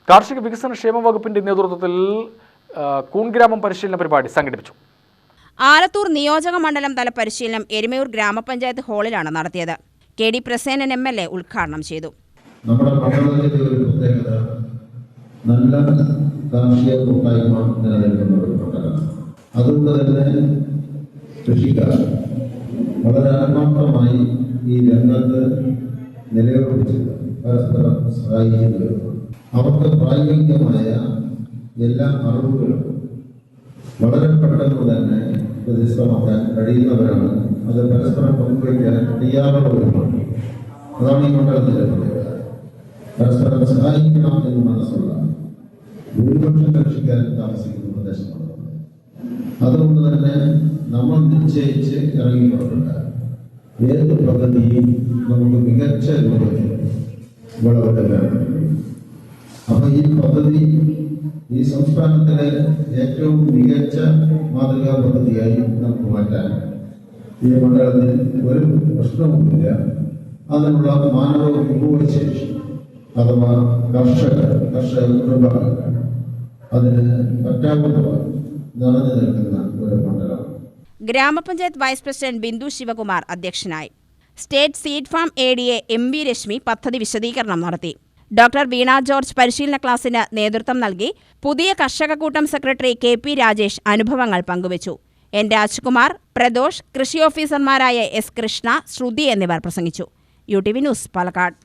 കാർഷിക വികസന ക്ഷേമ വകുപ്പിന്റെ നേതൃത്വത്തിൽ കൂൺഗ്രാമം പരിശീലന പരിപാടി സംഘടിപ്പിച്ചു. ആലത്തൂർ നിയോജക മണ്ഡലം തല പരിശീലനം എരുമയൂർ ഗ്രാമപഞ്ചായത്ത് ഹാളിലാണ് നടത്തിയത്. കെ ഡി പ്രസേനൻ MLA ഉദ്ഘാടനം ചെയ്തു. നമ്മുടെ മണ്ഡലത്തിന്റെ ഒരു പ്രത്യേകത നല്ല കാർഷിക കൂട്ടായ്മ നിലനിൽക്കുന്ന ഒരു മണ്ഡലമാണ്. അതുകൊണ്ട് തന്നെ കൃഷിക്കാർ വളരെ ആത്മാർത്ഥമായി ഈ രംഗത്ത് നിലയുറപ്പിച്ച് പരസ്പരം സഹായിക്കുന്നു. അവർക്ക് പ്രായോഗികമായ എല്ലാ അറിവുകളും വളരെ പെട്ടെന്ന് തന്നെ വ്യത്യസ്തമാക്കാൻ കഴിയുന്നവരാണ്. അത് പരസ്പരം പങ്കുവയ്ക്കാൻ തയ്യാറുള്ളവരുമാണ്. അതാണ് ഈ മണ്ഡലത്തിലെ പ്രത്യേകത. പരസ്പരം സഹായിക്കണം എന്ന് മനസ്സുള്ള ഭൂരിപക്ഷം കൃഷിക്കാർ താമസിക്കുന്ന പ്രദേശമാണ്. അതുകൊണ്ട് തന്നെ നമ്മൾ നിശ്ചയിച്ച് ഇറങ്ങി പുറപ്പെട്ട ഏത് പദ്ധതിയും നമുക്ക് മികച്ച രൂപത്തിൽ വിളവെടുക്കാൻ. അപ്പൊ ഈ പദ്ധതി ഈ സംസ്ഥാനത്തിലെ ഏറ്റവും മികച്ച മാതൃകാ പദ്ധതിയായി നമുക്ക് മാറ്റാൻ ഈ മണ്ഡലത്തിൽ ഒരു പ്രശ്നവുമില്ല. അതിനുള്ള മാനവ വിഭവശേഷി അഥവാ കർഷക കുടുംബങ്ങൾ അതിന് പറ്റാവുന്നവർ നിറഞ്ഞു നിൽക്കുന്ന ഒരു മണ്ഡലം. ഗ്രാമപഞ്ചായത്ത് വൈസ് പ്രസിഡന്റ് ബിന്ദു ശിവകുമാർ അധ്യക്ഷനായി. State seed farm ADA MV Reshmi പദ്ധതി വിശദീകരണം നടത്തി. ഡോക്ടർ വീണ ജോർജ് പരിശീലന ക്ലാസിന് നേതൃത്വം നൽകി. പുതിയ കർഷകക്കൂട്ടം സെക്രട്ടറി KP രാജേഷ് അനുഭവങ്ങൾ പങ്കുവച്ചു. N രാജ്കുമാർ, പ്രദോഷ്, കൃഷി ഓഫീസർമാരായ S കൃഷ്ണ, ശ്രുതി എന്നിവർ പ്രസംഗിച്ചു. UTV news, Palakkad.